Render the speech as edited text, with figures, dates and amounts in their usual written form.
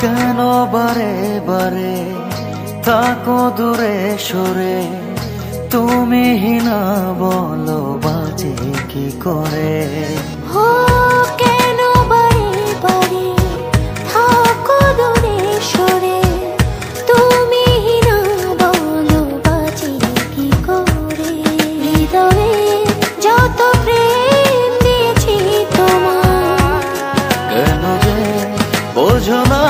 কেন বারে বারে থাকো দূরে সরে, তুমি হিনা বলো বাজে কি করে। ও কেন বারে বারে থাকো দূরে সরে, তুমি হিনা বলো বাজে কি করে। হৃদয়ে যত প্রেম দিয়েছি তোমার, কেন যে বোঝো না